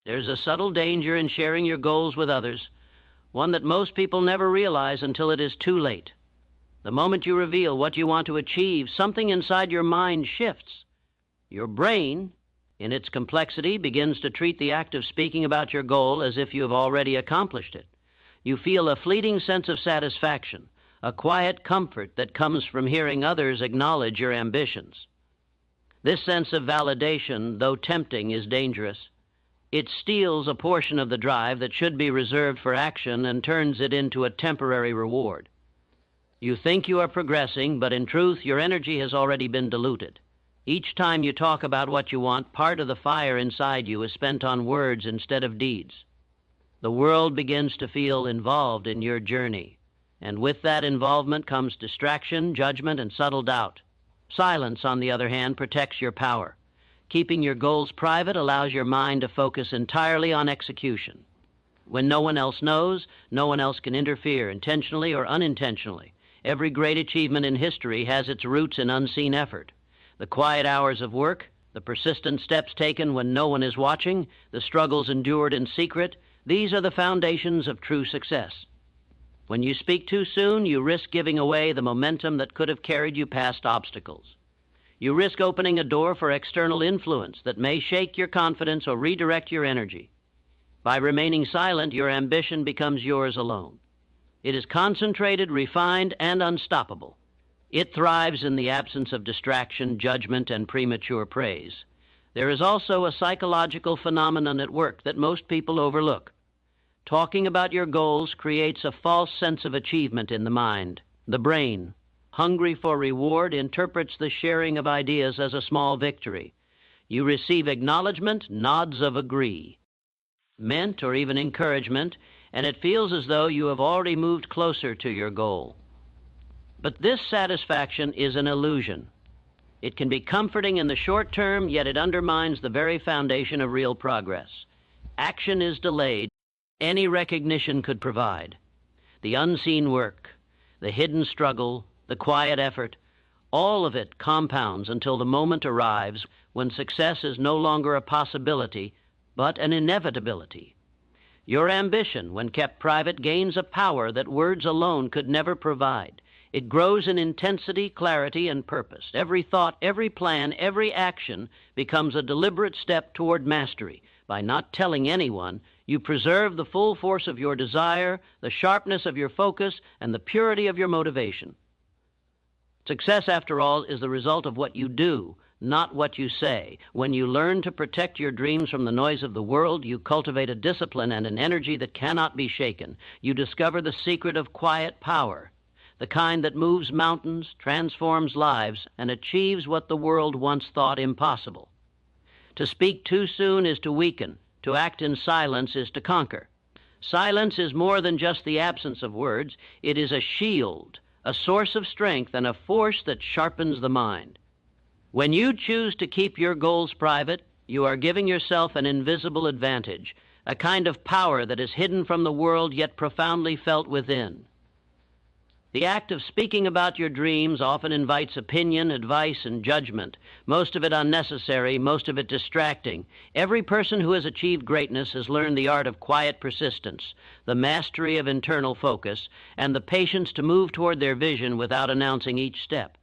There's a subtle danger in sharing your goals with others, one that most people never realize until it is too late. The moment you reveal what you want to achieve, something inside your mind shifts. Your brain, in its complexity, begins to treat the act of speaking about your goal as if you have already accomplished it. You feel a fleeting sense of satisfaction, a quiet comfort that comes from hearing others acknowledge your ambitions. This sense of validation, though tempting, is dangerous. It steals a portion of the drive that should be reserved for action and turns it into a temporary reward. You think you are progressing, but in truth, your energy has already been diluted. Each time you talk about what you want, part of the fire inside you is spent on words instead of deeds. The world begins to feel involved in your journey, and with that involvement comes distraction, judgment, and subtle doubt. Silence, on the other hand, protects your power. Keeping your goals private allows your mind to focus entirely on execution. When no one else knows, no one else can interfere, intentionally or unintentionally. Every great achievement in history has its roots in unseen effort. The quiet hours of work, the persistent steps taken when no one is watching, the struggles endured in secret, these are the foundations of true success. When you speak too soon, you risk giving away the momentum that could have carried you past obstacles. You risk opening a door for external influence that may shake your confidence or redirect your energy. By remaining silent, your ambition becomes yours alone. It is concentrated, refined, and unstoppable. It thrives in the absence of distraction, judgment, and premature praise. There is also a psychological phenomenon at work that most people overlook. Talking about your goals creates a false sense of achievement in the mind. The brain, hungry for reward, interprets the sharing of ideas as a small victory. You receive acknowledgement, nods of agree, meant or even encouragement, and it feels as though you have already moved closer to your goal. But this satisfaction is an illusion. It can be comforting in the short term, yet it undermines the very foundation of real progress. Action is delayed. Any recognition could provide. The unseen work, the hidden struggle, the quiet effort, all of it compounds until the moment arrives when success is no longer a possibility, but an inevitability. Your ambition, when kept private, gains a power that words alone could never provide. It grows in intensity, clarity, and purpose. Every thought, every plan, every action becomes a deliberate step toward mastery. By not telling anyone, you preserve the full force of your desire, the sharpness of your focus, and the purity of your motivation. Success, after all, is the result of what you do, not what you say. When you learn to protect your dreams from the noise of the world, you cultivate a discipline and an energy that cannot be shaken. You discover the secret of quiet power, the kind that moves mountains, transforms lives, and achieves what the world once thought impossible. To speak too soon is to weaken. To act in silence is to conquer. Silence is more than just the absence of words. It is a shield, a source of strength, and a force that sharpens the mind. When you choose to keep your goals private, you are giving yourself an invisible advantage, a kind of power that is hidden from the world yet profoundly felt within. The act of speaking about your dreams often invites opinion, advice, and judgment, most of it unnecessary, most of it distracting. Every person who has achieved greatness has learned the art of quiet persistence, the mastery of internal focus, and the patience to move toward their vision without announcing each step.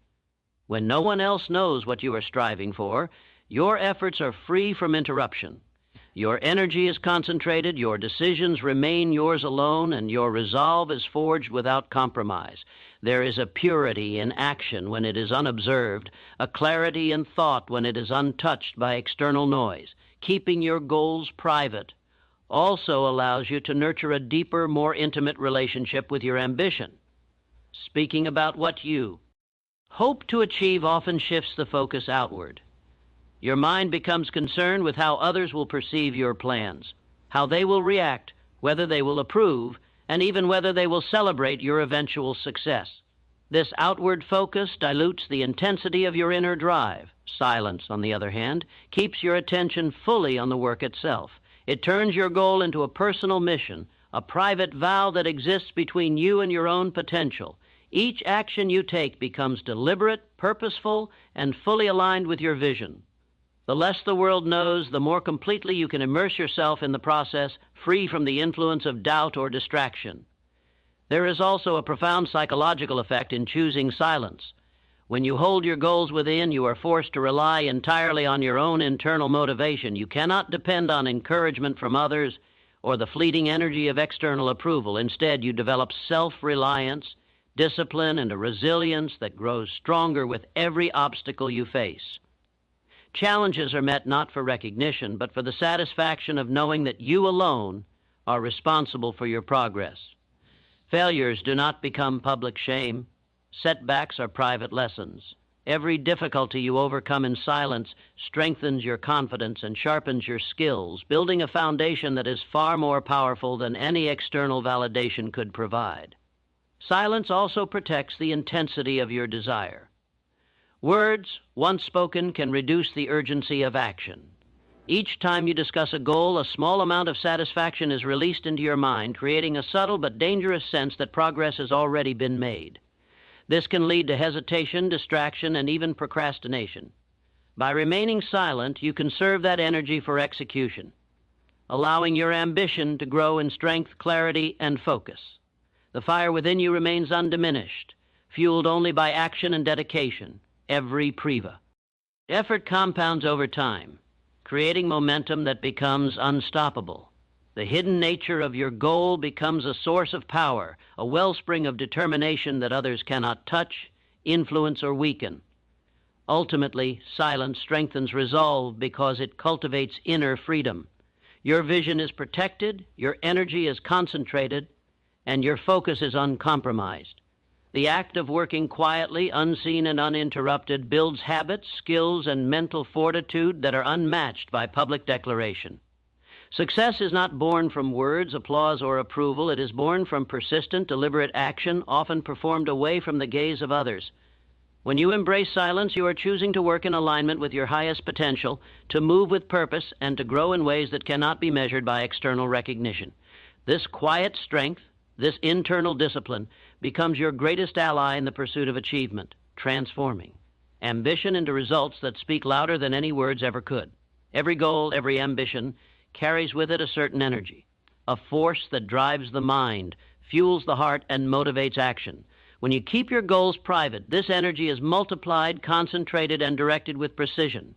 When no one else knows what you are striving for, your efforts are free from interruption. Your energy is concentrated, your decisions remain yours alone, and your resolve is forged without compromise. There is a purity in action when it is unobserved, a clarity in thought when it is untouched by external noise. Keeping your goals private also allows you to nurture a deeper, more intimate relationship with your ambition. Speaking about what you hope to achieve often shifts the focus outward. Your mind becomes concerned with how others will perceive your plans, how they will react, whether they will approve, and even whether they will celebrate your eventual success. This outward focus dilutes the intensity of your inner drive. Silence, on the other hand, keeps your attention fully on the work itself. It turns your goal into a personal mission, a private vow that exists between you and your own potential. Each action you take becomes deliberate, purposeful, and fully aligned with your vision. The less the world knows, the more completely you can immerse yourself in the process, free from the influence of doubt or distraction. There is also a profound psychological effect in choosing silence. When you hold your goals within, you are forced to rely entirely on your own internal motivation. You cannot depend on encouragement from others or the fleeting energy of external approval. Instead, you develop self-reliance, discipline, and a resilience that grows stronger with every obstacle you face. Challenges are met not for recognition, but for the satisfaction of knowing that you alone are responsible for your progress. Failures do not become public shame. Setbacks are private lessons. Every difficulty you overcome in silence strengthens your confidence and sharpens your skills, building a foundation that is far more powerful than any external validation could provide. Silence also protects the intensity of your desire. Words, once spoken, can reduce the urgency of action. Each time you discuss a goal, a small amount of satisfaction is released into your mind, creating a subtle but dangerous sense that progress has already been made. This can lead to hesitation, distraction, and even procrastination. By remaining silent, you conserve that energy for execution, allowing your ambition to grow in strength, clarity, and focus. The fire within you remains undiminished, fueled only by action and dedication, every priva. Effort compounds over time, creating momentum that becomes unstoppable. The hidden nature of your goal becomes a source of power, a wellspring of determination that others cannot touch, influence, or weaken. Ultimately, silence strengthens resolve because it cultivates inner freedom. Your vision is protected, your energy is concentrated, and your focus is uncompromised. The act of working quietly, unseen and uninterrupted, builds habits, skills, and mental fortitude that are unmatched by public declaration. Success is not born from words, applause, or approval. It is born from persistent, deliberate action, often performed away from the gaze of others. When you embrace silence, you are choosing to work in alignment with your highest potential, to move with purpose, and to grow in ways that cannot be measured by external recognition. This quiet strength, this internal discipline, becomes your greatest ally in the pursuit of achievement, transforming ambition into results that speak louder than any words ever could. Every goal, every ambition carries with it a certain energy, a force that drives the mind, fuels the heart, and motivates action. When you keep your goals private, this energy is multiplied, concentrated, and directed with precision.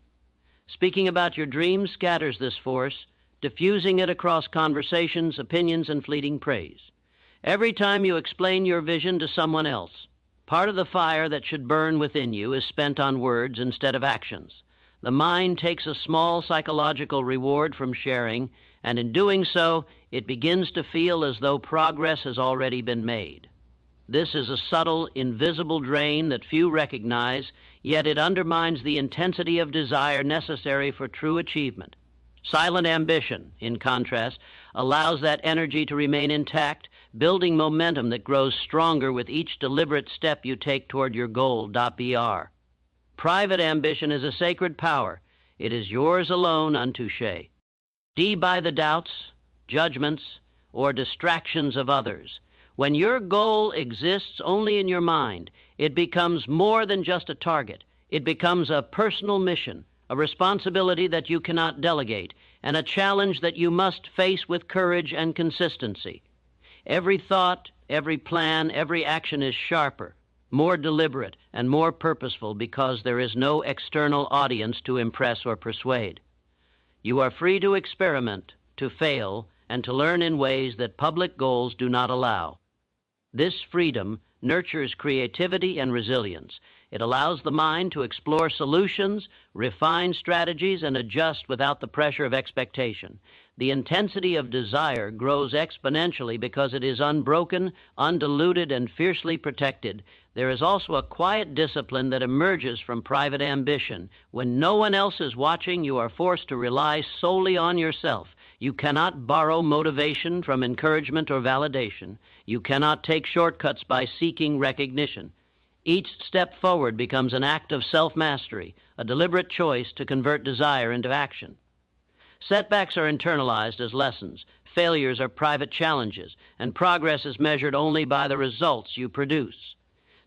Speaking about your dreams scatters this force, diffusing it across conversations, opinions, and fleeting praise. Every time you explain your vision to someone else, part of the fire that should burn within you is spent on words instead of actions. The mind takes a small psychological reward from sharing, and in doing so, it begins to feel as though progress has already been made. This is a subtle, invisible drain that few recognize, yet it undermines the intensity of desire necessary for true achievement. Silent ambition, in contrast, allows that energy to remain intact, building momentum that grows stronger with each deliberate step you take toward your goal. Br. Private ambition is a sacred power. It is yours alone untouché. By the doubts, judgments, or distractions of others. When your goal exists only in your mind, it becomes more than just a target. It becomes a personal mission, a responsibility that you cannot delegate, and a challenge that you must face with courage and consistency. Every thought, every plan, every action is sharper, more deliberate, and more purposeful because there is no external audience to impress or persuade. You are free to experiment, to fail, and to learn in ways that public goals do not allow. This freedom nurtures creativity and resilience. It allows the mind to explore solutions, refine strategies, and adjust without the pressure of expectation. The intensity of desire grows exponentially because it is unbroken, undiluted, and fiercely protected. There is also a quiet discipline that emerges from private ambition. When no one else is watching, you are forced to rely solely on yourself. You cannot borrow motivation from encouragement or validation. You cannot take shortcuts by seeking recognition. Each step forward becomes an act of self-mastery, a deliberate choice to convert desire into action. Setbacks are internalized as lessons, failures are private challenges, and progress is measured only by the results you produce.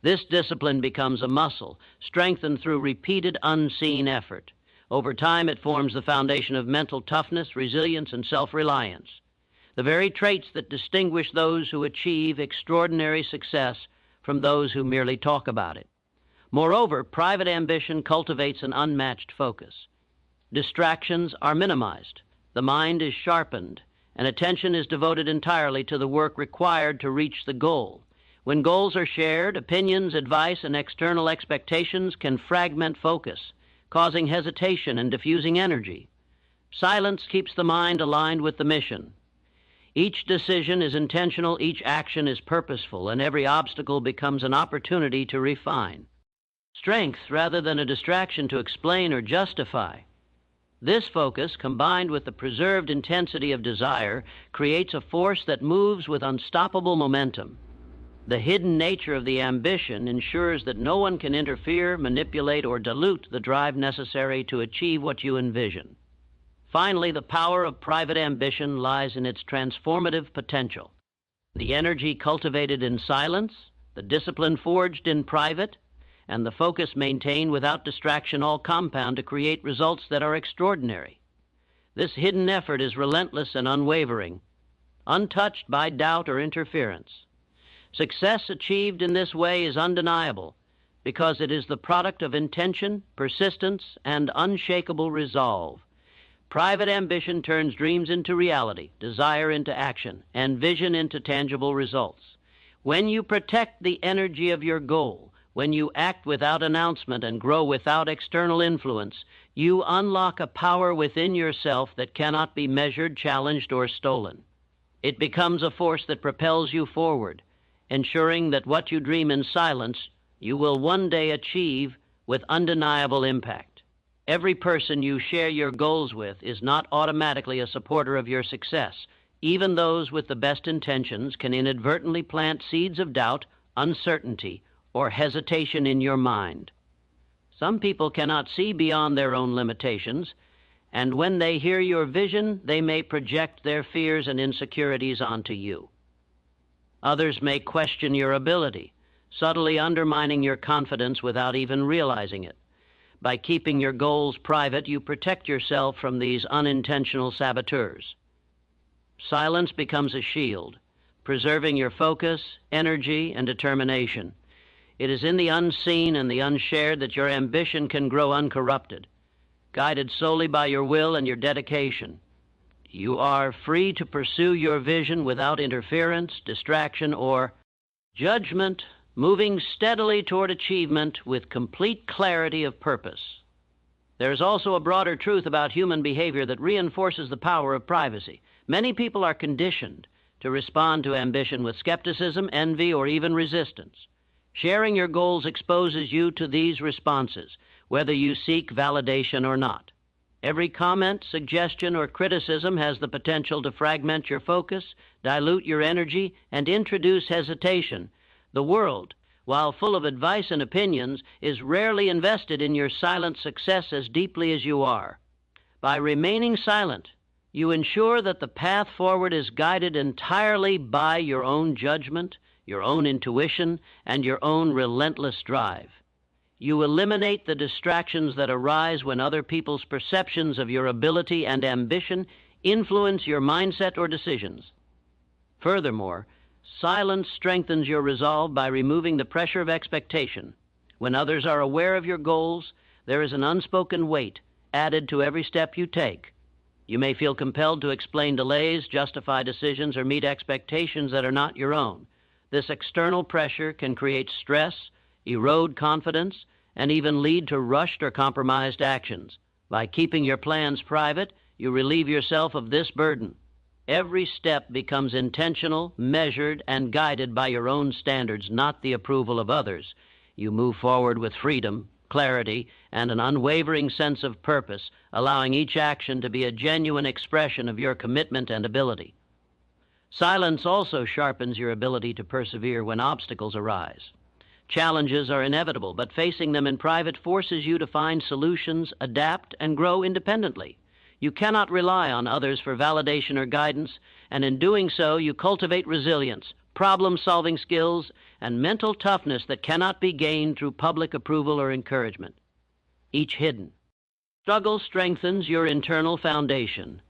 This discipline becomes a muscle, strengthened through repeated unseen effort. Over time, it forms the foundation of mental toughness, resilience, and self-reliance, the very traits that distinguish those who achieve extraordinary success from those who merely talk about it. Moreover, private ambition cultivates an unmatched focus. Distractions are minimized, the mind is sharpened, and attention is devoted entirely to the work required to reach the goal. When goals are shared, opinions, advice, and external expectations can fragment focus, causing hesitation and diffusing energy. Silence keeps the mind aligned with the mission. Each decision is intentional, each action is purposeful, and every obstacle becomes an opportunity to refine. Strength rather than a distraction to explain or justify. This focus, combined with the preserved intensity of desire, creates a force that moves with unstoppable momentum. The hidden nature of the ambition ensures that no one can interfere, manipulate, or dilute the drive necessary to achieve what you envision. Finally, the power of private ambition lies in its transformative potential. The energy cultivated in silence, the discipline forged in private, and the focus maintained without distraction all compound to create results that are extraordinary. This hidden effort is relentless and unwavering, untouched by doubt or interference. Success achieved in this way is undeniable because it is the product of intention, persistence, and unshakable resolve. Private ambition turns dreams into reality, desire into action, and vision into tangible results. When you protect the energy of your goal, when you act without announcement and grow without external influence, you unlock a power within yourself that cannot be measured, challenged, or stolen. It becomes a force that propels you forward, ensuring that what you dream in silence, you will one day achieve with undeniable impact. Every person you share your goals with is not automatically a supporter of your success. Even those with the best intentions can inadvertently plant seeds of doubt, uncertainty, or hesitation in your mind. Some people cannot see beyond their own limitations, and when they hear your vision, they may project their fears and insecurities onto you. Others may question your ability, subtly undermining your confidence without even realizing it. By keeping your goals private, you protect yourself from these unintentional saboteurs. Silence becomes a shield, preserving your focus, energy, and determination. It is in the unseen and the unshared that your ambition can grow uncorrupted, guided solely by your will and your dedication. You are free to pursue your vision without interference, distraction, or judgment, moving steadily toward achievement with complete clarity of purpose. There is also a broader truth about human behavior that reinforces the power of privacy. Many people are conditioned to respond to ambition with skepticism, envy, or even resistance. Sharing your goals exposes you to these responses, whether you seek validation or not. Every comment, suggestion, or criticism has the potential to fragment your focus, dilute your energy, and introduce hesitation. The world, while full of advice and opinions, is rarely invested in your silent success as deeply as you are. By remaining silent, you ensure that the path forward is guided entirely by your own judgment, your own intuition, and your own relentless drive. You eliminate the distractions that arise when other people's perceptions of your ability and ambition influence your mindset or decisions. Furthermore, silence strengthens your resolve by removing the pressure of expectation. When others are aware of your goals, there is an unspoken weight added to every step you take. You may feel compelled to explain delays, justify decisions, or meet expectations that are not your own. This external pressure can create stress, erode confidence, and even lead to rushed or compromised actions. By keeping your plans private, you relieve yourself of this burden. Every step becomes intentional, measured, and guided by your own standards, not the approval of others. You move forward with freedom, clarity, and an unwavering sense of purpose, allowing each action to be a genuine expression of your commitment and ability. Silence also sharpens your ability to persevere when obstacles arise. Challenges are inevitable, but facing them in private forces you to find solutions, adapt, and grow independently. You cannot rely on others for validation or guidance, and in doing so, you cultivate resilience, problem-solving skills, and mental toughness that cannot be gained through public approval or encouragement. Each hidden, Struggle strengthens your internal foundation,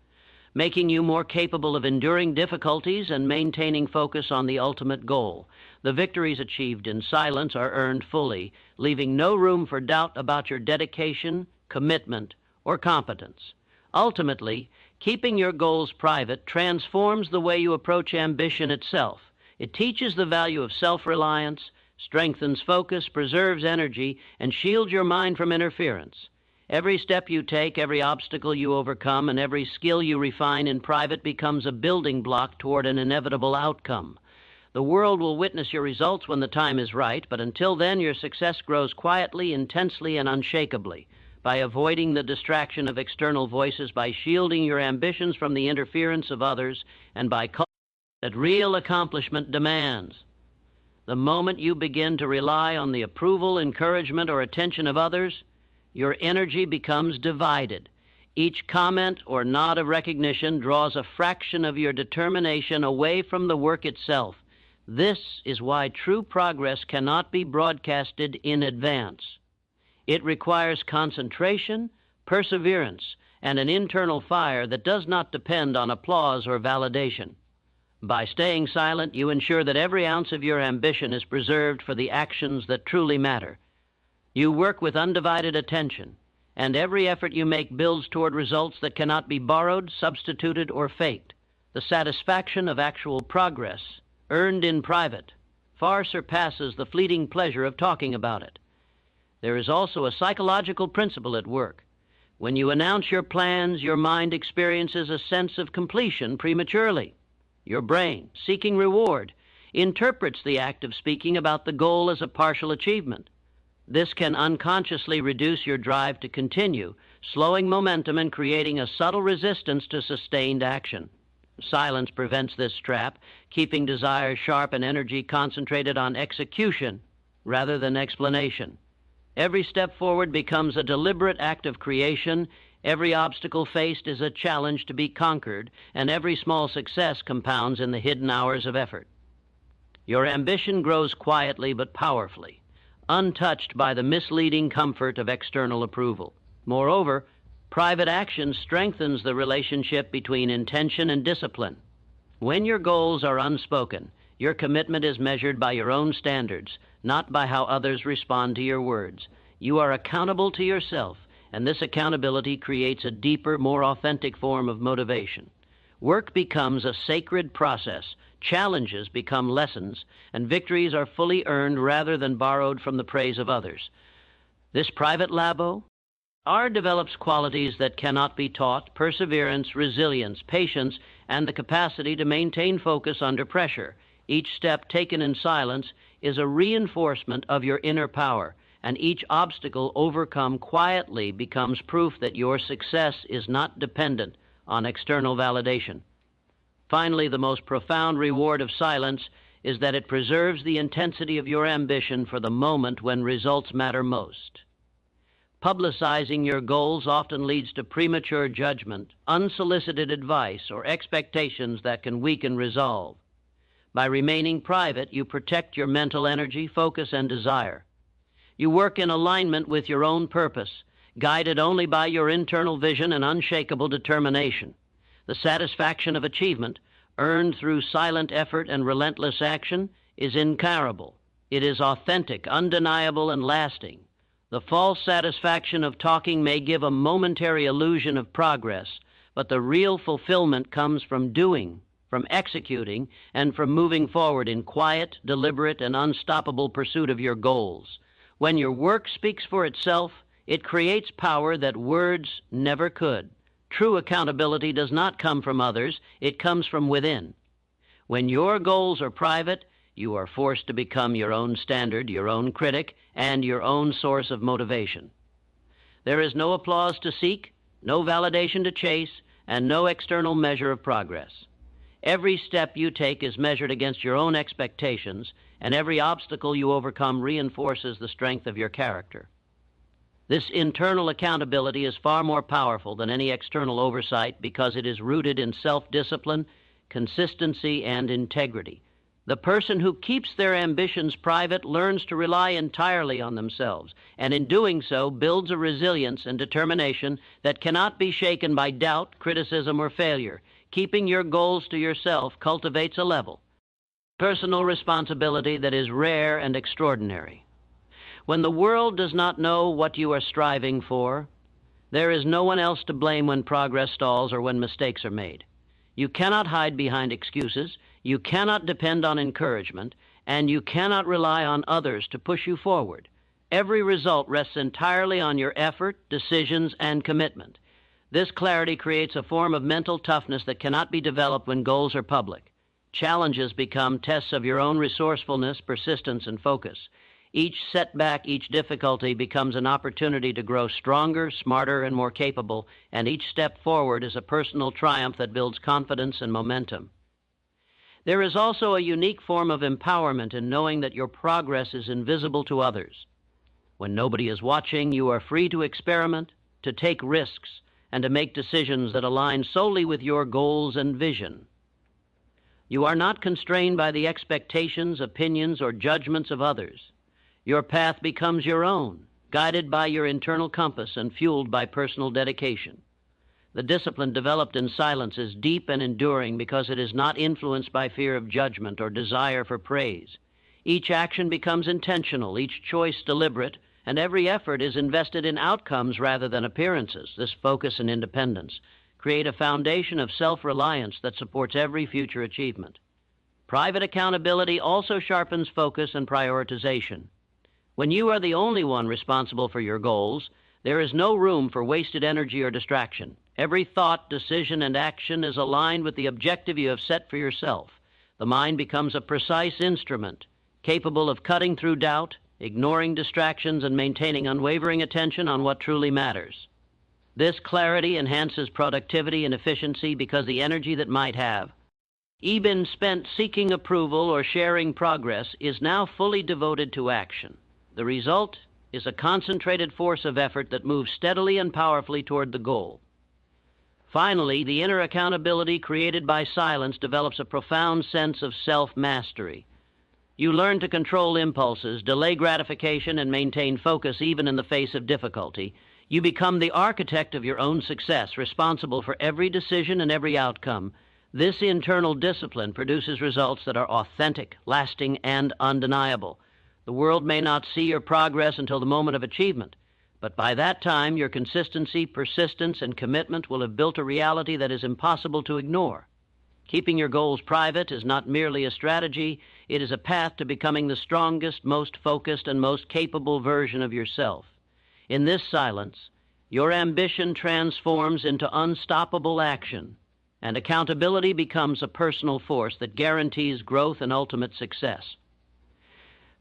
making you more capable of enduring difficulties and maintaining focus on the ultimate goal. The victories achieved in silence are earned fully, leaving no room for doubt about your dedication, commitment, or competence. Ultimately, keeping your goals private transforms the way you approach ambition itself. It teaches the value of self-reliance, strengthens focus, preserves energy, and shields your mind from interference. Every step you take, every obstacle you overcome, and every skill you refine in private becomes a building block toward an inevitable outcome. The world will witness your results when the time is right, but until then your success grows quietly, intensely, and unshakably. By avoiding the distraction of external voices, by shielding your ambitions from the interference of others, and by cultivating that real accomplishment demands. The moment you begin to rely on the approval, encouragement, or attention of others, your energy becomes divided. Each comment or nod of recognition draws a fraction of your determination away from the work itself. This is why true progress cannot be broadcasted in advance. It requires concentration, perseverance, and an internal fire that does not depend on applause or validation. By staying silent, you ensure that every ounce of your ambition is preserved for the actions that truly matter. You work with undivided attention, and every effort you make builds toward results that cannot be borrowed, substituted, or faked. The satisfaction of actual progress, earned in private, far surpasses the fleeting pleasure of talking about it. There is also a psychological principle at work. When you announce your plans, your mind experiences a sense of completion prematurely. Your brain, seeking reward, interprets the act of speaking about the goal as a partial achievement. This can unconsciously reduce your drive to continue, slowing momentum and creating a subtle resistance to sustained action. Silence prevents this trap, keeping desire sharp and energy concentrated on execution rather than explanation. Every step forward becomes a deliberate act of creation, every obstacle faced is a challenge to be conquered, and every small success compounds in the hidden hours of effort. Your ambition grows quietly but powerfully, untouched by the misleading comfort of external approval. Moreover, private action strengthens the relationship between intention and discipline. When your goals are unspoken, your commitment is measured by your own standards, not by how others respond to your words. You are accountable to yourself, and this accountability creates a deeper, more authentic form of motivation. Work becomes a sacred process, challenges become lessons, and victories are fully earned rather than borrowed from the praise of others. This private labo develops qualities that cannot be taught: perseverance, resilience, patience, and the capacity to maintain focus under pressure. Each step taken in silence is a reinforcement of your inner power, and each obstacle overcome quietly becomes proof that your success is not dependent on external validation. Finally, the most profound reward of silence is that it preserves the intensity of your ambition for the moment when results matter most. Publicizing your goals often leads to premature judgment, unsolicited advice, or expectations that can weaken resolve. By remaining private, you protect your mental energy, focus, and desire. You work in alignment with your own purpose, guided only by your internal vision and unshakable determination. The satisfaction of achievement, earned through silent effort and relentless action, is incomparable. It is authentic, undeniable, and lasting. The false satisfaction of talking may give a momentary illusion of progress, but the real fulfillment comes from doing, from executing, and from moving forward in quiet, deliberate, and unstoppable pursuit of your goals. When your work speaks for itself, it creates power that words never could. True accountability does not come from others, it comes from within. When your goals are private, you are forced to become your own standard, your own critic, and your own source of motivation. There is no applause to seek, no validation to chase, and no external measure of progress. Every step you take is measured against your own expectations, and every obstacle you overcome reinforces the strength of your character. This internal accountability is far more powerful than any external oversight because it is rooted in self-discipline, consistency, and integrity. The person who keeps their ambitions private learns to rely entirely on themselves, and in doing so builds a resilience and determination that cannot be shaken by doubt, criticism, or failure. Keeping your goals to yourself cultivates a level of personal responsibility that is rare and extraordinary. When the world does not know what you are striving for, there is no one else to blame when progress stalls or when mistakes are made. You cannot hide behind excuses, you cannot depend on encouragement, and you cannot rely on others to push you forward. Every result rests entirely on your effort, decisions, and commitment. This clarity creates a form of mental toughness that cannot be developed when goals are public. Challenges become tests of your own resourcefulness, persistence, and focus. Each setback, each difficulty becomes an opportunity to grow stronger, smarter, and more capable, and each step forward is a personal triumph that builds confidence and momentum. There is also a unique form of empowerment in knowing that your progress is invisible to others. When nobody is watching, you are free to experiment, to take risks, and to make decisions that align solely with your goals and vision. You are not constrained by the expectations, opinions, or judgments of others. Your path becomes your own, guided by your internal compass and fueled by personal dedication. The discipline developed in silence is deep and enduring because it is not influenced by fear of judgment or desire for praise. Each action becomes intentional, each choice deliberate, and every effort is invested in outcomes rather than appearances. This focus and independence create a foundation of self-reliance that supports every future achievement. Private accountability also sharpens focus and prioritization. When you are the only one responsible for your goals, there is no room for wasted energy or distraction. Every thought, decision, and action is aligned with the objective you have set for yourself. The mind becomes a precise instrument, capable of cutting through doubt, ignoring distractions, and maintaining unwavering attention on what truly matters. This clarity enhances productivity and efficiency because the energy that might have been spent seeking approval or sharing progress is now fully devoted to action. The result is a concentrated force of effort that moves steadily and powerfully toward the goal. Finally, the inner accountability created by silence develops a profound sense of self-mastery. You learn to control impulses, delay gratification, and maintain focus even in the face of difficulty. You become the architect of your own success, responsible for every decision and every outcome. This internal discipline produces results that are authentic, lasting, and undeniable. The world may not see your progress until the moment of achievement, but by that time, your consistency, persistence, and commitment will have built a reality that is impossible to ignore. Keeping your goals private is not merely a strategy, it is a path to becoming the strongest, most focused, and most capable version of yourself. In this silence, your ambition transforms into unstoppable action, and accountability becomes a personal force that guarantees growth and ultimate success.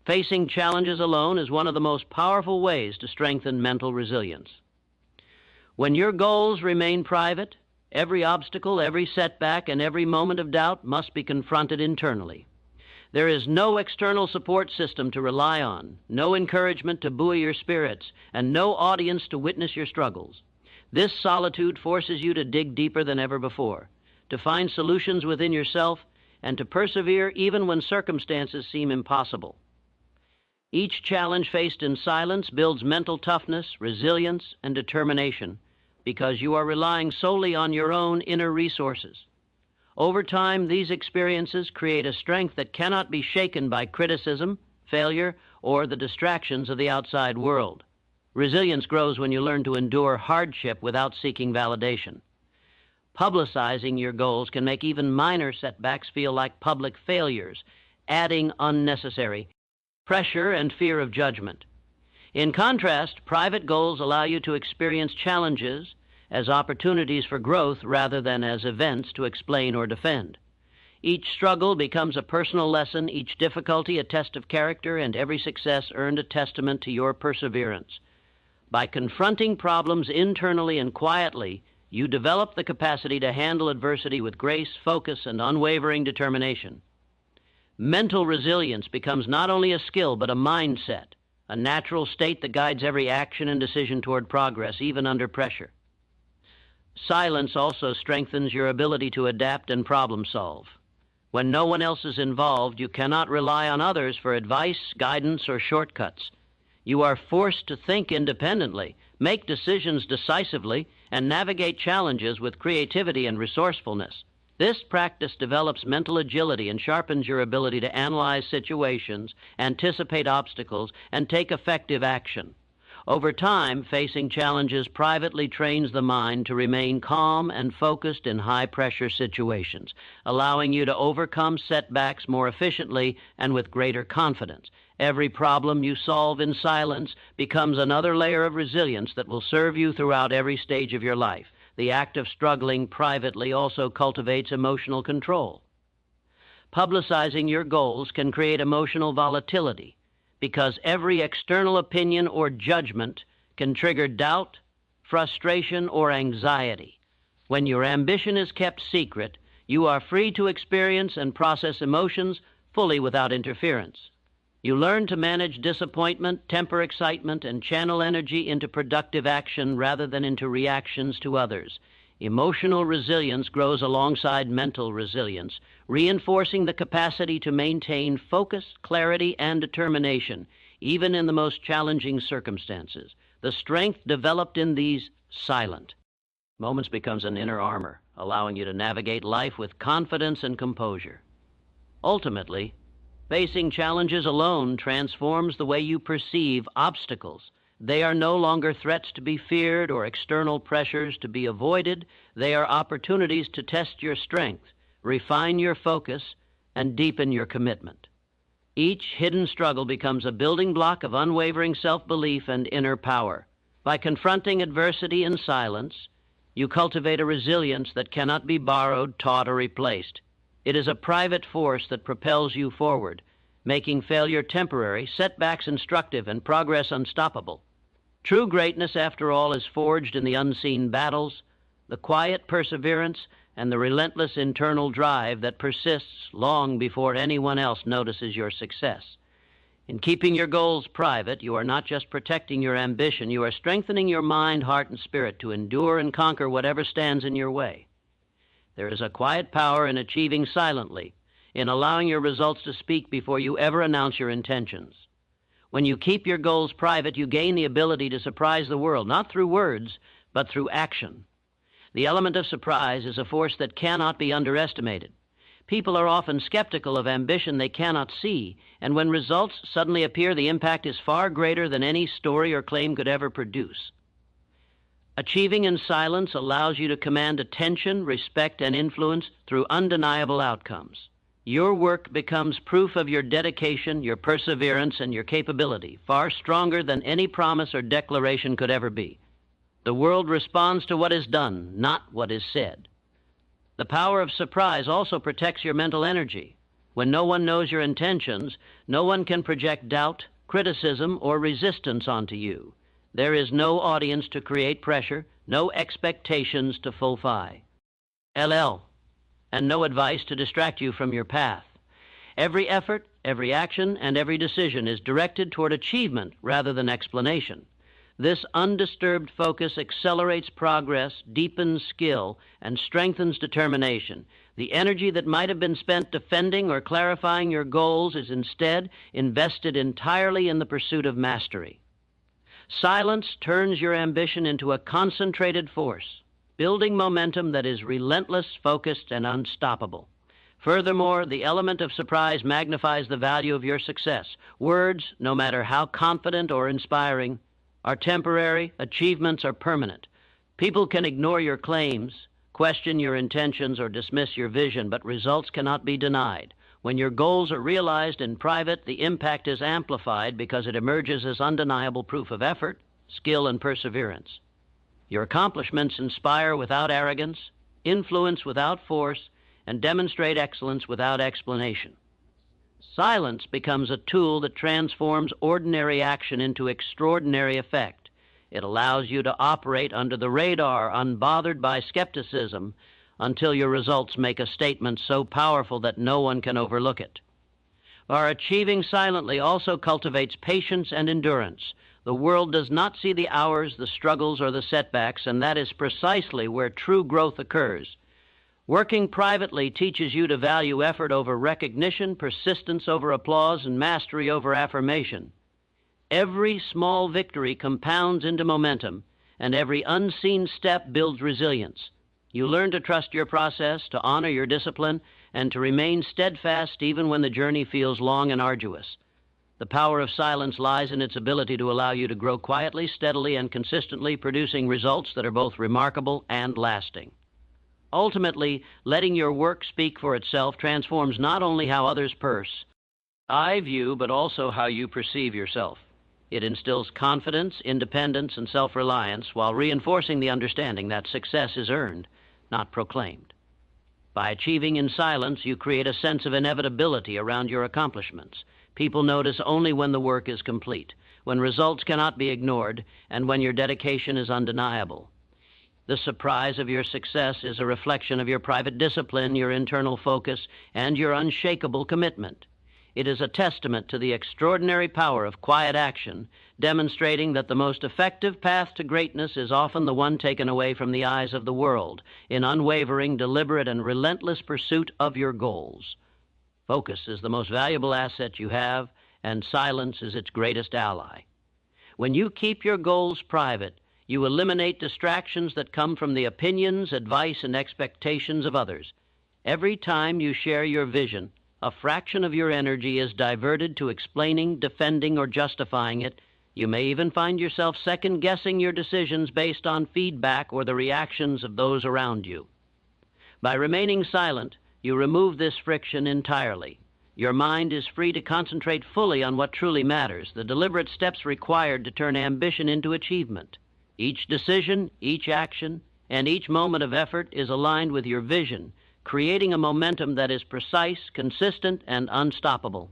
Facing challenges alone is one of the most powerful ways to strengthen mental resilience. When your goals remain private, every obstacle, every setback, and every moment of doubt must be confronted internally. There is no external support system to rely on, no encouragement to buoy your spirits, and no audience to witness your struggles. This solitude forces you to dig deeper than ever before, to find solutions within yourself, and to persevere even when circumstances seem impossible. Each challenge faced in silence builds mental toughness, resilience, and determination because you are relying solely on your own inner resources. Over time, these experiences create a strength that cannot be shaken by criticism, failure, or the distractions of the outside world. Resilience grows when you learn to endure hardship without seeking validation. Publicizing your goals can make even minor setbacks feel like public failures, adding unnecessary pressure and fear of judgment. In contrast, private goals allow you to experience challenges as opportunities for growth rather than as events to explain or defend. Each struggle becomes a personal lesson, each difficulty a test of character, and every success earned a testament to your perseverance. By confronting problems internally and quietly, you develop the capacity to handle adversity with grace, focus, and unwavering determination. Mental resilience becomes not only a skill but a mindset, a natural state that guides every action and decision toward progress, even under pressure. Silence also strengthens your ability to adapt and problem solve. When no one else is involved, you cannot rely on others for advice, guidance, or shortcuts. You are forced to think independently, make decisions decisively, and navigate challenges with creativity and resourcefulness. This practice develops mental agility and sharpens your ability to analyze situations, anticipate obstacles, and take effective action. Over time, facing challenges privately trains the mind to remain calm and focused in high-pressure situations, allowing you to overcome setbacks more efficiently and with greater confidence. Every problem you solve in silence becomes another layer of resilience that will serve you throughout every stage of your life. The act of struggling privately also cultivates emotional control. Publicizing your goals can create emotional volatility, because every external opinion or judgment can trigger doubt, frustration, or anxiety. When your ambition is kept secret, you are free to experience and process emotions fully without interference. You learn to manage disappointment, temper excitement, and channel energy into productive action rather than into reactions to others. Emotional resilience grows alongside mental resilience, reinforcing the capacity to maintain focus, clarity, and determination, even in the most challenging circumstances. The strength developed in these silent moments becomes an inner armor, allowing you to navigate life with confidence and composure. Ultimately, facing challenges alone transforms the way you perceive obstacles. They are no longer threats to be feared or external pressures to be avoided. They are opportunities to test your strength, refine your focus, and deepen your commitment. Each hidden struggle becomes a building block of unwavering self-belief and inner power. By confronting adversity in silence, you cultivate a resilience that cannot be borrowed, taught, or replaced. It is a private force that propels you forward, making failure temporary, setbacks instructive, and progress unstoppable. True greatness, after all, is forged in the unseen battles, the quiet perseverance, and the relentless internal drive that persists long before anyone else notices your success. In keeping your goals private, you are not just protecting your ambition, you are strengthening your mind, heart, and spirit to endure and conquer whatever stands in your way. There is a quiet power in achieving silently, in allowing your results to speak before you ever announce your intentions. When you keep your goals private, you gain the ability to surprise the world, not through words, but through action. The element of surprise is a force that cannot be underestimated. People are often skeptical of ambition they cannot see, and when results suddenly appear, the impact is far greater than any story or claim could ever produce. Achieving in silence allows you to command attention, respect, and influence through undeniable outcomes. Your work becomes proof of your dedication, your perseverance, and your capability, far stronger than any promise or declaration could ever be. The world responds to what is done, not what is said. The power of surprise also protects your mental energy. When no one knows your intentions, no one can project doubt, criticism, or resistance onto you. There is no audience to create pressure, no expectations to fulfill. And no advice to distract you from your path. Every effort, every action, and every decision is directed toward achievement rather than explanation. This undisturbed focus accelerates progress, deepens skill, and strengthens determination. The energy that might have been spent defending or clarifying your goals is instead invested entirely in the pursuit of mastery. Silence turns your ambition into a concentrated force, building momentum that is relentless, focused, and unstoppable. Furthermore, the element of surprise magnifies the value of your success. Words, no matter how confident or inspiring, are temporary. Achievements are permanent. People can ignore your claims, question your intentions, or dismiss your vision, but results cannot be denied. When your goals are realized in private, the impact is amplified because it emerges as undeniable proof of effort, skill, and perseverance. Your accomplishments inspire without arrogance, influence without force, and demonstrate excellence without explanation. Silence becomes a tool that transforms ordinary action into extraordinary effect. It allows you to operate under the radar, unbothered by skepticism, until your results make a statement so powerful that no one can overlook it. Our achieving silently also cultivates patience and endurance. The world does not see the hours, the struggles, or the setbacks, and that is precisely where true growth occurs. Working privately teaches you to value effort over recognition, persistence over applause, and mastery over affirmation. Every small victory compounds into momentum, and every unseen step builds resilience. You learn to trust your process, to honor your discipline, and to remain steadfast even when the journey feels long and arduous. The power of silence lies in its ability to allow you to grow quietly, steadily, and consistently, producing results that are both remarkable and lasting. Ultimately, letting your work speak for itself transforms not only how others perceive you, but also how you perceive yourself. It instills confidence, independence, and self-reliance while reinforcing the understanding that success is earned, not proclaimed. By achieving in silence, you create a sense of inevitability around your accomplishments. People notice only when the work is complete, when results cannot be ignored, and when your dedication is undeniable. The surprise of your success is a reflection of your private discipline, your internal focus, and your unshakable commitment. It is a testament to the extraordinary power of quiet action, demonstrating that the most effective path to greatness is often the one taken away from the eyes of the world, in unwavering, deliberate, and relentless pursuit of your goals. Focus is the most valuable asset you have, and silence is its greatest ally. When you keep your goals private, you eliminate distractions that come from the opinions, advice, and expectations of others. Every time you share your vision, a fraction of your energy is diverted to explaining, defending, or justifying it. You may even find yourself second-guessing your decisions based on feedback or the reactions of those around you. By remaining silent, you remove this friction entirely. Your mind is free to concentrate fully on what truly matters, the deliberate steps required to turn ambition into achievement. Each decision, each action, and each moment of effort is aligned with your vision, creating a momentum that is precise, consistent, and unstoppable.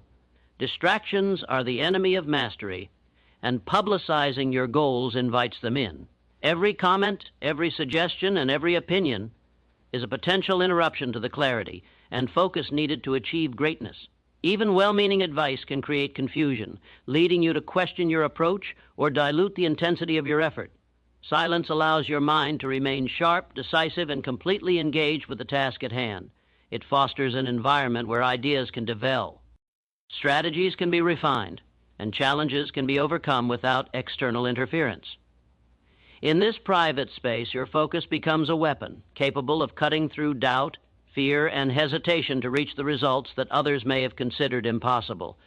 Distractions are the enemy of mastery, and publicizing your goals invites them in. Every comment, every suggestion, and every opinion is a potential interruption to the clarity and focus needed to achieve greatness. Even well-meaning advice can create confusion, leading you to question your approach or dilute the intensity of your effort. Silence allows your mind to remain sharp, decisive, and completely engaged with the task at hand. It fosters an environment where ideas can develop, strategies can be refined, and challenges can be overcome without external interference. In this private space, your focus becomes a weapon, capable of cutting through doubt, fear, and hesitation to reach the results that others may have considered impossible.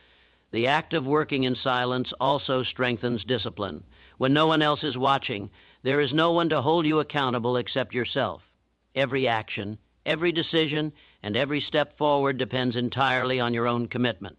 The act of working in silence also strengthens discipline. When no one else is watching, there is no one to hold you accountable except yourself. Every action, every decision, and every step forward depends entirely on your own commitment.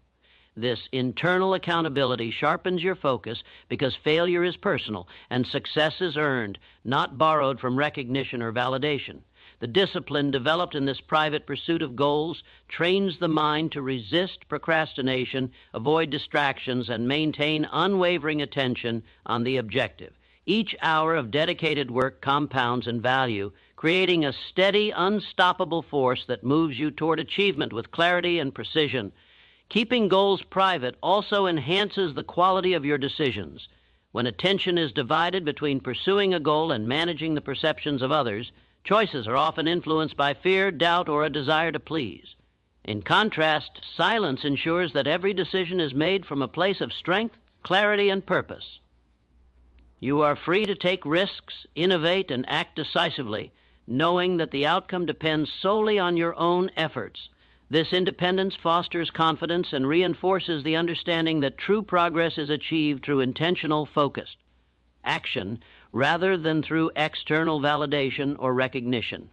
This internal accountability sharpens your focus because failure is personal and success is earned, not borrowed from recognition or validation. The discipline developed in this private pursuit of goals trains the mind to resist procrastination, avoid distractions, and maintain unwavering attention on the objective. Each hour of dedicated work compounds in value, creating a steady, unstoppable force that moves you toward achievement with clarity and precision. Keeping goals private also enhances the quality of your decisions. When attention is divided between pursuing a goal and managing the perceptions of others, choices are often influenced by fear, doubt, or a desire to please. In contrast, silence ensures that every decision is made from a place of strength, clarity, and purpose. You are free to take risks, innovate, and act decisively, knowing that the outcome depends solely on your own efforts. This independence fosters confidence and reinforces the understanding that true progress is achieved through intentional, focused action rather than through external validation or recognition.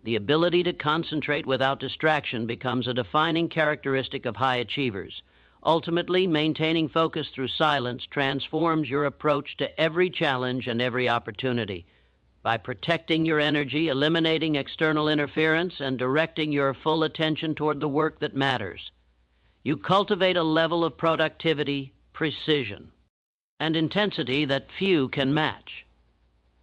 The ability to concentrate without distraction becomes a defining characteristic of high achievers. Ultimately, maintaining focus through silence transforms your approach to every challenge and every opportunity. By protecting your energy, eliminating external interference, and directing your full attention toward the work that matters, you cultivate a level of productivity, precision, and intensity that few can match.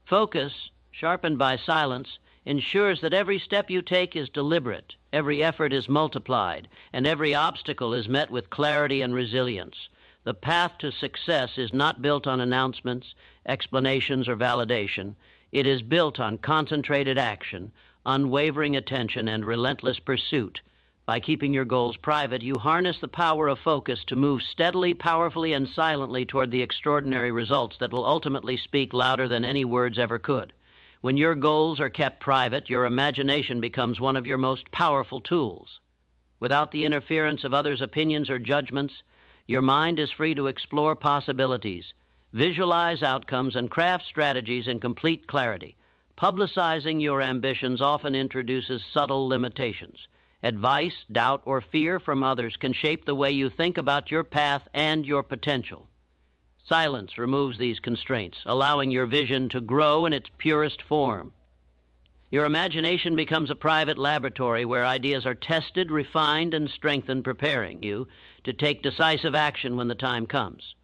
Focus, sharpened by silence, ensures that every step you take is deliberate, every effort is multiplied, and every obstacle is met with clarity and resilience. The path to success is not built on announcements, explanations, or validation. It is built on concentrated action, unwavering attention, and relentless pursuit. By keeping your goals private, you harness the power of focus to move steadily, powerfully, and silently toward the extraordinary results that will ultimately speak louder than any words ever could. When your goals are kept private, your imagination becomes one of your most powerful tools. Without the interference of others' opinions or judgments, your mind is free to explore possibilities, visualize outcomes, and craft strategies in complete clarity. Publicizing your ambitions often introduces subtle limitations. Advice, doubt, or fear from others can shape the way you think about your path and your potential. Silence removes these constraints, allowing your vision to grow in its purest form. Your imagination becomes a private laboratory where ideas are tested, refined, and strengthened, preparing you to take decisive action when the time comes.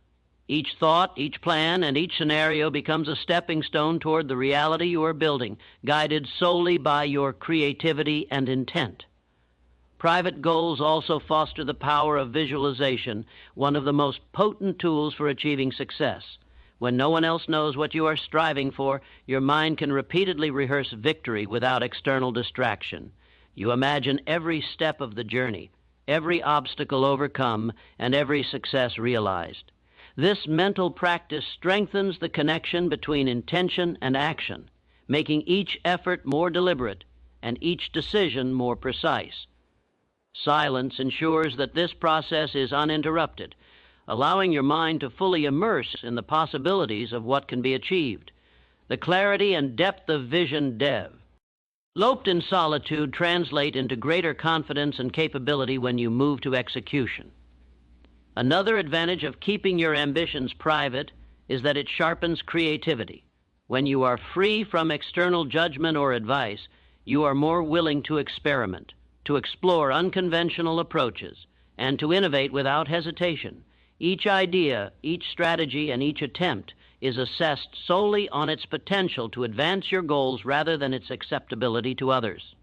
Each thought, each plan, and each scenario becomes a stepping stone toward the reality you are building, guided solely by your creativity and intent. Private goals also foster the power of visualization, one of the most potent tools for achieving success. When no one else knows what you are striving for, your mind can repeatedly rehearse victory without external distraction. You imagine every step of the journey, every obstacle overcome, and every success realized. This mental practice strengthens the connection between intention and action, making each effort more deliberate and each decision more precise. Silence ensures that this process is uninterrupted, allowing your mind to fully immerse in the possibilities of what can be achieved. The clarity and depth of vision developed in solitude translate into greater confidence and capability when you move to execution. Another advantage of keeping your ambitions private is that it sharpens creativity. When you are free from external judgment or advice, you are more willing to experiment, to explore unconventional approaches, and to innovate without hesitation. Each idea, each strategy, and each attempt is assessed solely on its potential to advance your goals rather than its acceptability to others.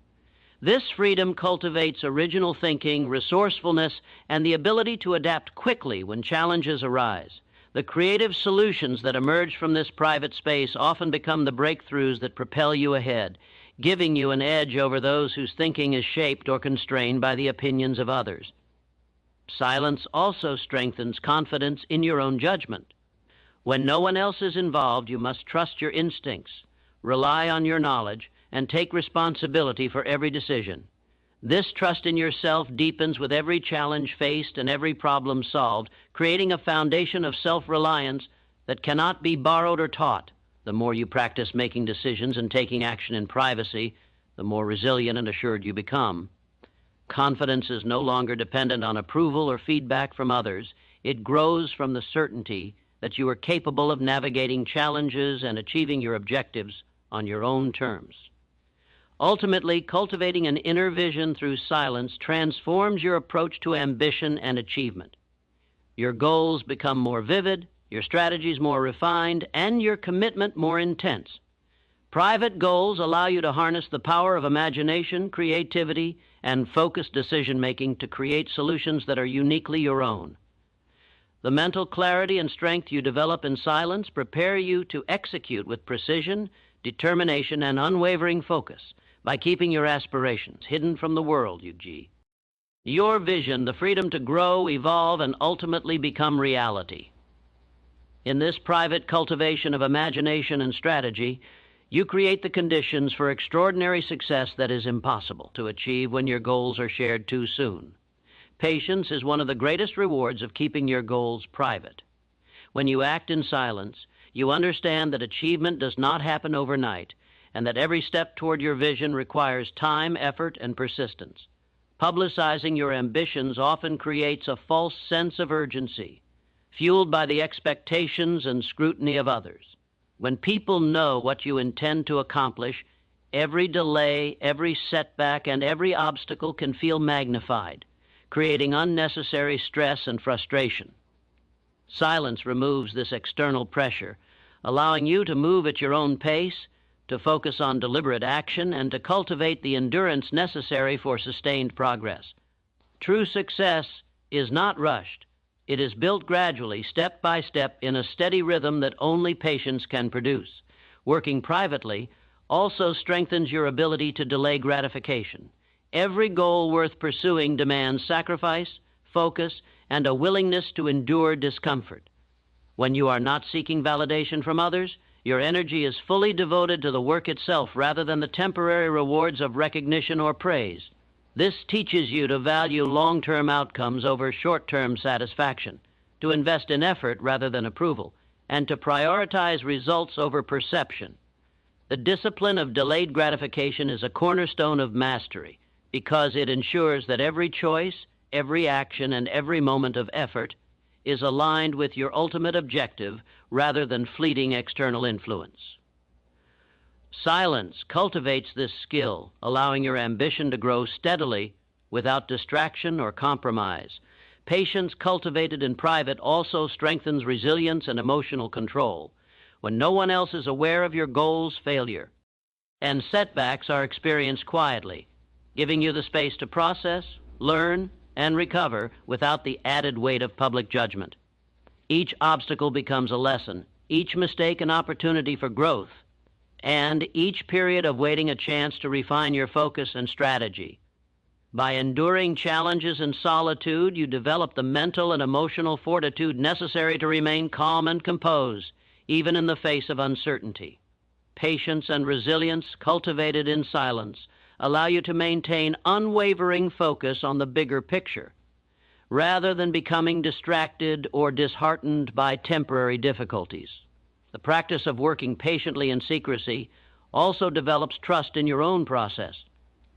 This freedom cultivates original thinking, resourcefulness, and the ability to adapt quickly when challenges arise. The creative solutions that emerge from this private space often become the breakthroughs that propel you ahead, giving you an edge over those whose thinking is shaped or constrained by the opinions of others. Silence also strengthens confidence in your own judgment. When no one else is involved, you must trust your instincts, rely on your knowledge, and take responsibility for every decision. This trust in yourself deepens with every challenge faced and every problem solved, creating a foundation of self-reliance that cannot be borrowed or taught. The more you practice making decisions and taking action in privacy, the more resilient and assured you become. Confidence is no longer dependent on approval or feedback from others. It grows from the certainty that you are capable of navigating challenges and achieving your objectives on your own terms. Ultimately, cultivating an inner vision through silence transforms your approach to ambition and achievement. Your goals become more vivid, your strategies more refined, and your commitment more intense. Private goals allow you to harness the power of imagination, creativity, and focused decision-making to create solutions that are uniquely your own. The mental clarity and strength you develop in silence prepare you to execute with precision, determination, and unwavering focus by keeping your aspirations hidden from the world, your vision, the freedom to grow, evolve, and ultimately become reality. In this private cultivation of imagination and strategy, you create the conditions for extraordinary success that is impossible to achieve when your goals are shared too soon. Patience is one of the greatest rewards of keeping your goals private. When you act in silence, you understand that achievement does not happen overnight, and that every step toward your vision requires time, effort, and persistence. Publicizing your ambitions often creates a false sense of urgency, fueled by the expectations and scrutiny of others. When people know what you intend to accomplish, every delay, every setback, and every obstacle can feel magnified, creating unnecessary stress and frustration. Silence removes this external pressure, allowing you to move at your own pace, to focus on deliberate action, and to cultivate the endurance necessary for sustained progress. True success is not rushed. It is built gradually, step by step, in a steady rhythm that only patience can produce. Working privately, also strengthens your ability to delay gratification. Every goal worth pursuing demands sacrifice, focus, and a willingness to endure discomfort. When you are not seeking validation from others, your energy is fully devoted to the work itself rather than the temporary rewards of recognition or praise. This teaches you to value long-term outcomes over short-term satisfaction, to invest in effort rather than approval, and to prioritize results over perception. The discipline of delayed gratification is a cornerstone of mastery because it ensures that every choice, every action, and every moment of effort is aligned with your ultimate objective rather than fleeting external influence. Silence cultivates this skill, allowing your ambition to grow steadily without distraction or compromise. Patience cultivated in private also strengthens resilience and emotional control. When no one else is aware of your goal's failure, and setbacks are experienced quietly, giving you the space to process, learn, and recover without the added weight of public judgment. Each obstacle becomes a lesson, each mistake an opportunity for growth, and each period of waiting a chance to refine your focus and strategy. By enduring challenges in solitude, you develop the mental and emotional fortitude necessary to remain calm and composed, even in the face of uncertainty. Patience and resilience cultivated in silence allow you to maintain unwavering focus on the bigger picture, rather than becoming distracted or disheartened by temporary difficulties. The practice of working patiently in secrecy also develops trust in your own process.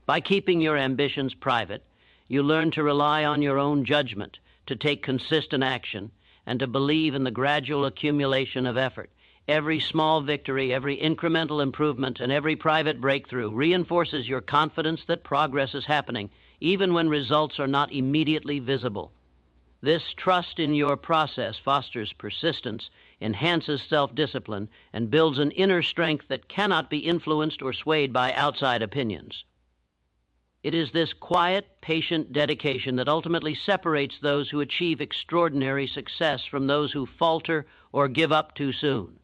By keeping your ambitions private, you learn to rely on your own judgment, to take consistent action, and to believe in the gradual accumulation of effort. Every small victory, every incremental improvement, and every private breakthrough reinforces your confidence that progress is happening, even when results are not immediately visible. This trust in your process fosters persistence, enhances self-discipline, and builds an inner strength that cannot be influenced or swayed by outside opinions. It is this quiet, patient dedication that ultimately separates those who achieve extraordinary success from those who falter or give up too soon.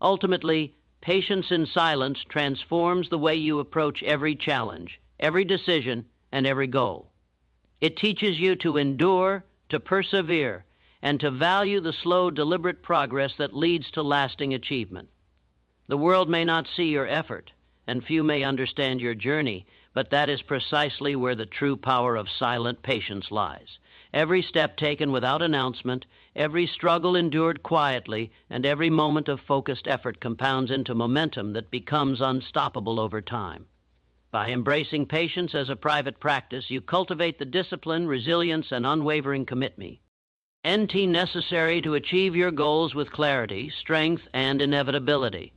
Ultimately, patience in silence transforms the way you approach every challenge, every decision, and every goal. It teaches you to endure, to persevere, and to value the slow, deliberate progress that leads to lasting achievement. The world may not see your effort, and few may understand your journey, but that is precisely where the true power of silent patience lies. Every step taken without announcement, every struggle endured quietly, and every moment of focused effort compounds into momentum that becomes unstoppable over time. By embracing patience as a private practice, you cultivate the discipline, resilience, and unwavering commitment necessary to achieve your goals with clarity, strength, and inevitability.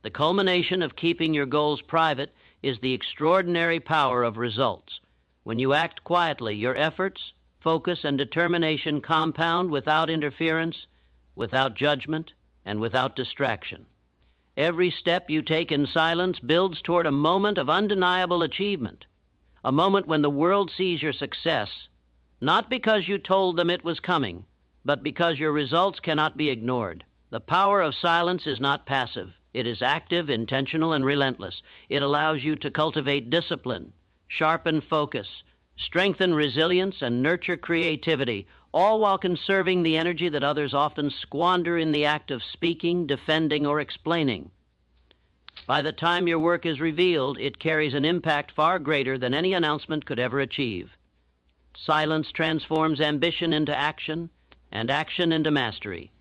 The culmination of keeping your goals private is the extraordinary power of results. When you act quietly, your efforts, focus, and determination compound without interference, without judgment, and without distraction. Every step you take in silence builds toward a moment of undeniable achievement, a moment when the world sees your success, not because you told them it was coming, but because your results cannot be ignored. The power of silence is not passive. It is active, intentional, and relentless. It allows you to cultivate discipline, sharpen focus, strengthen resilience, and nurture creativity, all while conserving the energy that others often squander in the act of speaking, defending, or explaining. By the time your work is revealed, it carries an impact far greater than any announcement could ever achieve. Silence transforms ambition into action, and action into mastery.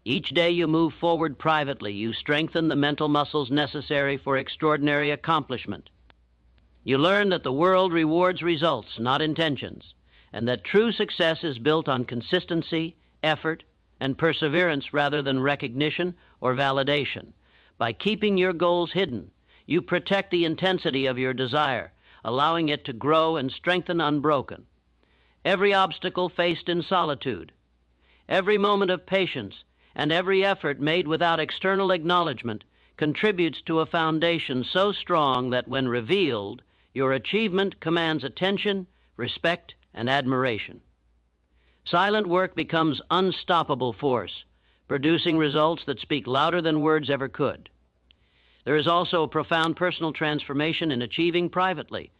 Each day you move forward privately, you strengthen the mental muscles necessary for extraordinary accomplishment. You learn that the world rewards results, not intentions, and that true success is built on consistency, effort, and perseverance rather than recognition or validation. By keeping your goals hidden, you protect the intensity of your desire, allowing it to grow and strengthen unbroken. Every obstacle faced in solitude, every moment of patience, and every effort made without external acknowledgement contributes to a foundation so strong that when revealed, your achievement commands attention, respect, and admiration. Silent work becomes unstoppable force, producing results that speak louder than words ever could. There is also a profound personal transformation in achieving privately.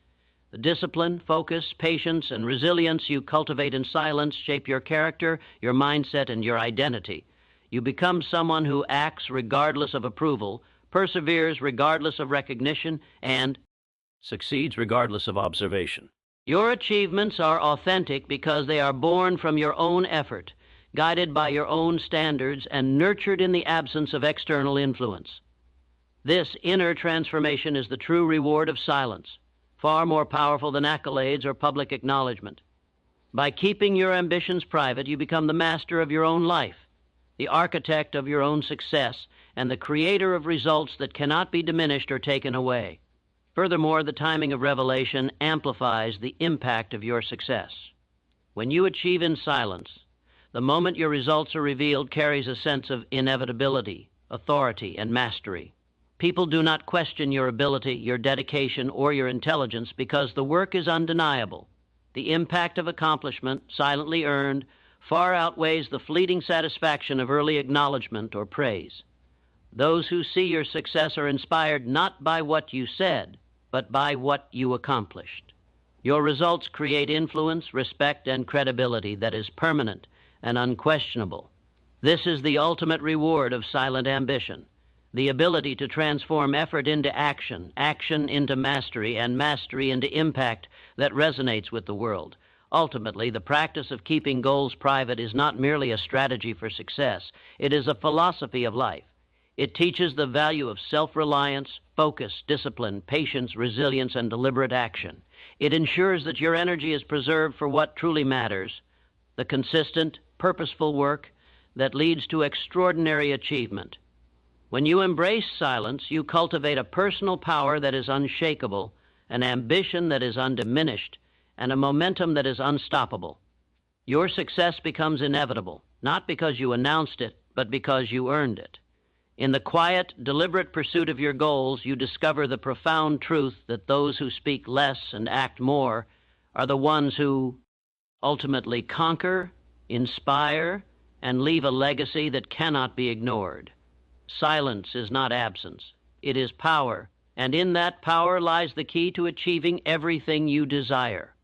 The discipline, focus, patience, and resilience you cultivate in silence shape your character, your mindset, and your identity. You become someone who acts regardless of approval, perseveres regardless of recognition, and succeeds regardless of observation. Your achievements are authentic because they are born from your own effort, guided by your own standards, and nurtured in the absence of external influence. This inner transformation is the true reward of silence, far more powerful than accolades or public acknowledgement. By keeping your ambitions private, you become the master of your own life, the architect of your own success, and the creator of results that cannot be diminished or taken away. Furthermore, the timing of revelation amplifies the impact of your success. When you achieve in silence, the moment your results are revealed carries a sense of inevitability, authority, and mastery. People do not question your ability, your dedication, or your intelligence because the work is undeniable. The impact of accomplishment, silently earned, far outweighs the fleeting satisfaction of early acknowledgement or praise. Those who see your success are inspired not by what you said, but by what you accomplished. Your results create influence, respect, and credibility that is permanent and unquestionable. This is the ultimate reward of silent ambition, the ability to transform effort into action, action into mastery, and mastery into impact that resonates with the world. Ultimately, the practice of keeping goals private is not merely a strategy for success. It is a philosophy of life. It teaches the value of self-reliance, focus, discipline, patience, resilience, and deliberate action. It ensures that your energy is preserved for what truly matters, the consistent, purposeful work that leads to extraordinary achievement. When you embrace silence, you cultivate a personal power that is unshakable, an ambition that is undiminished, and a momentum that is unstoppable. Your success becomes inevitable, not because you announced it, but because you earned it. In the quiet, deliberate pursuit of your goals, you discover the profound truth that those who speak less and act more are the ones who ultimately conquer, inspire, and leave a legacy that cannot be ignored. Silence is not absence. It is power, and in that power lies the key to achieving everything you desire.